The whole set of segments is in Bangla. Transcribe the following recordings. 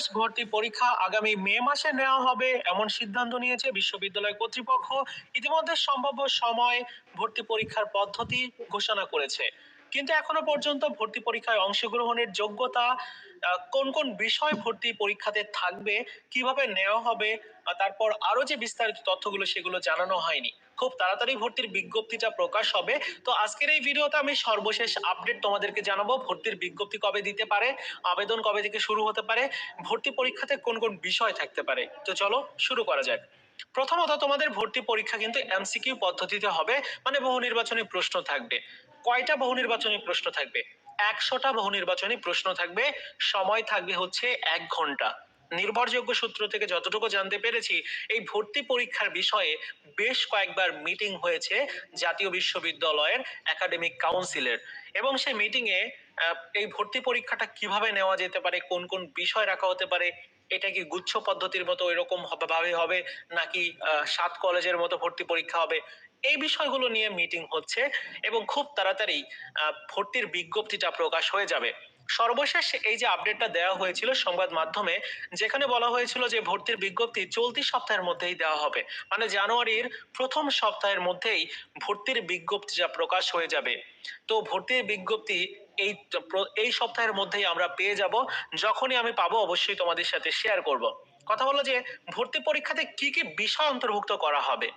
অনার্স ভর্তি পরীক্ষা আগামী মে মাসে নেওয়া হবে এমন সিদ্ধান্ত নিয়েছে বিশ্ববিদ্যালয় কর্তৃপক্ষ। ইতিমধ্যে সম্ভাব্য সময়, ভর্তি পরীক্ষার পদ্ধতি ঘোষণা করেছে, কিন্তু এখনো পর্যন্ত ভর্তি পরীক্ষায় অংশগ্রহণের যোগ্যতা, কোন কোন বিষয় ভর্তি পরীক্ষাতে থাকবে, কিভাবে নেওয়া হবে, তারপর আরো যে বিস্তারিত তথ্যগুলো সেগুলো জানানো হয়নি। খুব তাড়াতাড়ি ভর্তির বিজ্ঞপ্তিটা প্রকাশ হবে। তো আজকের এই ভিডিওতে আমি সর্বশেষ আপডেট তোমাদেরকে জানাবো, ভর্তির বিজ্ঞপ্তি কবে দিতে পারে, আবেদন কবে থেকে শুরু হতে পারে, ভর্তি পরীক্ষাতে কোন কোন বিষয় থাকতে পারে। তো চলো শুরু করা যাক। প্রথমত তোমাদের ভর্তি পরীক্ষা কিন্তু এমসিকিউ পদ্ধতিতে হবে, মানে বহু নির্বাচনী প্রশ্ন থাকবে। কয়টা বহু নির্বাচনী প্রশ্ন থাকবে? 100টা বহু নির্বাচনী প্রশ্ন থাকবে। সময় থাকবে হচ্ছে 1 ঘন্টা। নির্ভরযোগ্য সূত্র থেকে যতটুকু জানতে পেরেছি, এই ভর্তি পরীক্ষার বিষয়ে বেশ কয়েকবার মিটিং হয়েছে জাতীয় বিশ্ববিদ্যালয়ের একাডেমিক কাউন্সিলের, এবং সেই মিটিং এ এই ভর্তি পরীক্ষাটা কিভাবে নেওয়া যেতে পারে, কোন কোন বিষয় রাখা হতে পারে, এটা কি গুচ্ছ পদ্ধতির মতো এরকম ভাবে হবে, নাকি 7 কলেজের মতো ভর্তি পরীক্ষা হবে, এই বিষয়গুলো নিয়ে মিটিং হচ্ছে এবং খুব তাড়াতাড়ি ভর্তির বিজ্ঞপ্তিটা প্রকাশ হয়ে যাবে। সর্বশেষ এই যে আপডেটটা দেওয়া হয়েছিল সংবাদ মাধ্যমে, যেখানে বলা হয়েছিল যে ভর্তির বিজ্ঞপ্তি চলতি সপ্তাহের মধ্যেই দেওয়া হবে, মানে জানুয়ারির প্রথম সপ্তাহের মধ্যেই ভর্তির বিজ্ঞপ্তিটা প্রকাশ হয়ে যাবে। তো ভর্তির বিজ্ঞপ্তি এই এই সপ্তাহের মধ্যেই আমরা পেয়ে যাব। যখনই আমি পাবো অবশ্যই তোমাদের সাথে শেয়ার করব। কথা হলো যে ভর্তি পরীক্ষাতে কি কি বিষয় অন্তর্ভুক্ত করা হবে।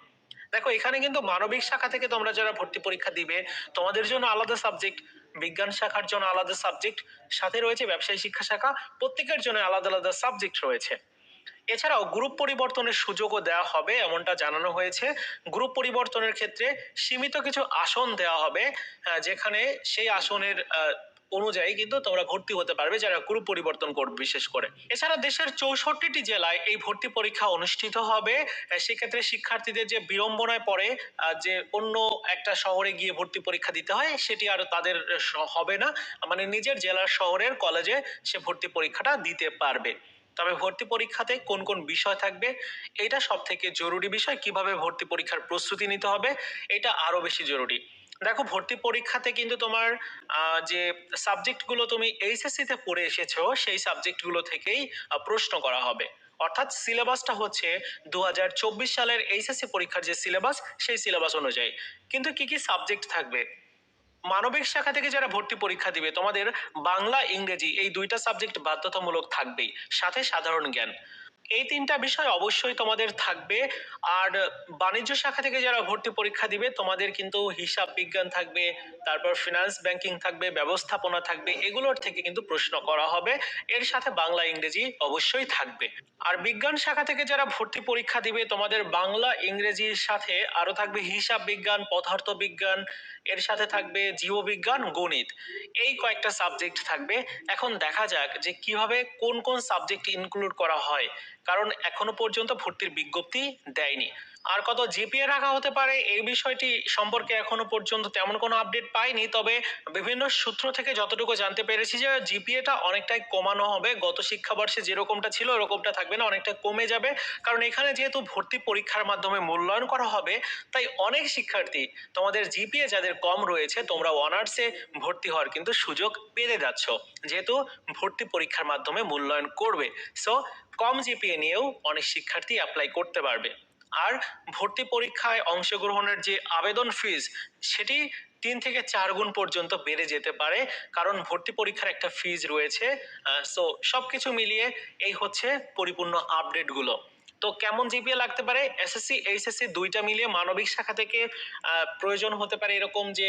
দেখো, এখানে কিন্তু মানবিক শাখা থেকে তোমরা যারা ভর্তি পরীক্ষা দিবে, তোমাদের জন্য আলাদা সাবজেক্ট, বিজ্ঞান শাখার জন্য আলাদা সাবজেক্ট, সাথে রয়েছে ব্যবসায়ী শিক্ষা শাখা, প্রত্যেকের জন্য আলাদা আলাদা সাবজেক্ট রয়েছে। এছাড়াও গ্রুপ পরিবর্তনের সুযোগও দেওয়া হবে এমনটা জানানো হয়েছে। গ্রুপ পরিবর্তনের ক্ষেত্রে সীমিত কিছু আসন দেওয়া হবে, যেখানে সেই আসনের অনুযায়ী কিন্তু তোমরা ভর্তি হতে পারবে যারা গ্রুপ পরিবর্তন করবে বিশেষ করে। এছাড়া দেশের 64টি জেলায় এই ভর্তি পরীক্ষা অনুষ্ঠিত হবে। সেক্ষেত্রে শিক্ষার্থীদের যে বিড়ম্বনায় পড়ে যে অন্য একটা শহরে গিয়ে ভর্তি পরীক্ষা দিতে হয়, সেটি আর তাদের হবে না, মানে নিজের জেলার শহরের কলেজে সে ভর্তি পরীক্ষাটা দিতে পারবে। তবে ভর্তি পরীক্ষাতে কোন কোন বিষয় থাকবে, এটা সব থেকে জরুরি বিষয়। কিভাবে ভর্তি পরীক্ষার প্রস্তুতি নিতে হবে, এটা আরো বেশি জরুরি। দেখো, ভর্তি পরীক্ষাতে কিন্তু তোমার যে সাবজেক্টগুলো তুমি এইচএসসি তে পড়ে এসেছো, সেই সাবজেক্টগুলো থেকেই প্রশ্ন করা হবে। অর্থাৎ সিলেবাসটা হচ্ছে 2024 সালের এইচএসসি পরীক্ষার যে সিলেবাস, সেই সিলেবাস অনুযায়ী। কিন্তু কি কি সাবজেক্ট থাকবে? মানবিক শাখা থেকে যারা ভর্তি পরীক্ষা দিবে, তোমাদের বাংলা, ইংরেজি এই দুইটা সাবজেক্ট বাধ্যতামূলক থাকবেই, সাথে সাধারণ জ্ঞান। এই তিনটা বিষয় অবশ্যই তোমাদের থাকবে। আর বাণিজ্য শাখা থেকে যারা ভর্তি পরীক্ষা দিবে, তোমাদের কিন্তু হিসাব বিজ্ঞান থাকবে, তারপর ফিনান্স ব্যাংকিং থাকবে, ব্যবস্থাপনা থাকবে, এগুলোর থেকে কিন্তু প্রশ্ন করা হবে। এর সাথে বাংলা, ইংরেজি অবশ্যই থাকবে। আর বিজ্ঞান শাখা থেকে যারা ভর্তি পরীক্ষা দিবে, তোমাদের বাংলা, ইংরেজির সাথে আরো থাকবে হিসাব বিজ্ঞান, পদার্থ বিজ্ঞান, এর সাথে থাকবে জীববিজ্ঞান, গণিত। এই কয়েকটা সাবজেক্ট থাকবে। এখন দেখা যাক যে কিভাবে কোন কোন সাবজেক্ট ইনক্লুড করা হয়, কারণ এখনো পর্যন্ত ভর্তির বিজ্ঞপ্তি দেয়নি। আর কত জিপিএ রাখা হতে পারে, এই বিষয়টি সম্পর্কে এখনো পর্যন্ত তেমন কোনো আপডেট পাইনি। তবে বিভিন্ন সূত্র থেকে যতটুকু জানতে পেরেছি যে জিপিএটা অনেকটাই কমানো হবে। গত শিক্ষাবর্ষে যেরকমটা ছিল ওরকমটা থাকবে না, অনেকটা কমে যাবে। কারণ এখানে যেহেতু ভর্তি পরীক্ষার মাধ্যমে মূল্যায়ন করা হবে, তাই অনেক শিক্ষার্থী, তোমাদের জিপিএ যাদের কম রয়েছে, তোমরা অনার্সে ভর্তি হওয়ার কিন্তু সুযোগ পেতে যাচ্ছ, যেহেতু ভর্তি পরীক্ষার মাধ্যমে মূল্যায়ন করবে। সো কম জিপিএ নিয়েও অনেক শিক্ষার্থী অ্যাপ্লাই করতে পারবে। আর ভর্তি পরীক্ষায় অংশগ্রহণের যে আবেদন ফিজ, সেটি 3 থেকে 4 গুণ পর্যন্ত বেড়ে যেতে পারে, কারণ ভর্তি পরীক্ষার একটা ফিজ রয়েছে। সো সবকিছু মিলিয়ে এই হচ্ছে পরিপূর্ণ আপডেটগুলো। তো কেমন জিপিএ লাগতে পারে? এসএসসি এইচএসসি দুইটা মিলিয়ে মানবিক শাখা থেকে প্রয়োজন হতে পারে এরকম যে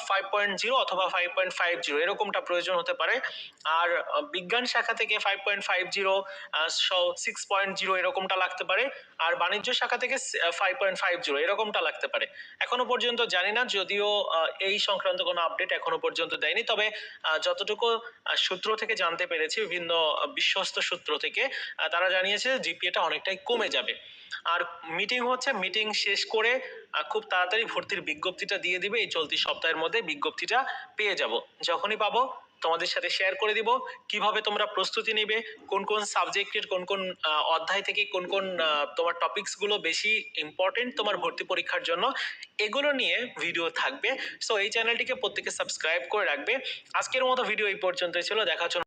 5.0 অথবা 5.50 এরকমটা প্রয়োজন হতে পারে। আর বিজ্ঞান শাখা থেকে 5.50, 6.0 এরকমটা লাগতে পারে। আর বাণিজ্য শাখা থেকে 5.50 এরকমটা লাগতে পারে। এখনো পর্যন্ত জানি না, যদিও এই সংক্রান্ত কোনো আপডেট এখনো পর্যন্ত দেয়নি। তবে যতটুকু সূত্র থেকে জানতে পেরেছি, বিভিন্ন বিশ্বস্ত সূত্র থেকে, তারা জানিয়েছে জিপিএটা অনেকটাই কমে যাবে। আর মিটিং হচ্ছে, মিটিং শেষ করে খুব তাড়াতাড়ি ভর্তির বিজ্ঞপ্তিটা দিয়ে দিবে। এই চলতি সপ্তাহের মধ্যে বিজ্ঞপ্তিটা পেয়ে যাব। যখনই পাবো তোমাদের সাথে শেয়ার করে দিব কিভাবে তোমরা প্রস্তুতি নিবে, কোন কোন সাবজেক্টের কোন কোন অধ্যায় থেকে কোন কোন তোমার টপিকস গুলো বেশি ইম্পর্টেন্ট তোমার ভর্তি পরীক্ষার জন্য, এগুলো নিয়ে ভিডিও থাকবে। সো এই চ্যানেলটিকে প্রত্যেকে সাবস্ক্রাইব করে রাখবে। আজকের মতো ভিডিও এই পর্যন্তই ছিল। দেখা হচ্ছে